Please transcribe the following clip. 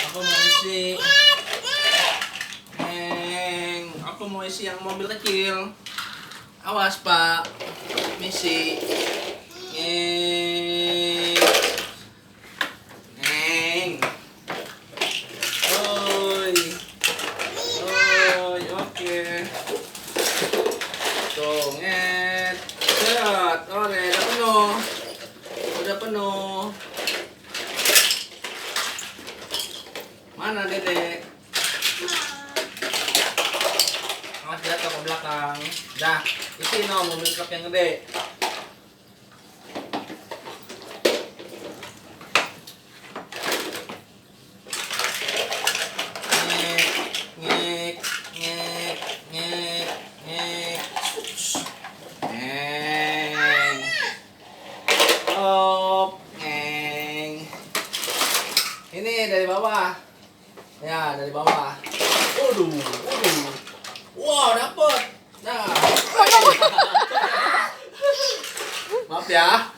Aku mau isi. Aku mau isi yang mobil kecil. Awas Pak, misi. Neng. Oi. Oi, oke. Tuh, nget. Set. Oke, udah penuh. Udah penuh. Mana Dedek? Awas jatuh ke belakang. Dah, isi no mobil truk yang gede. Ngek, ngek, ngek, ngek, ngek. Ngeng. Op, ngeng. Ini dari bawah. Ya, dari bawah. Waduh, waduh. Wow, dapet. Nah. Maaf ya.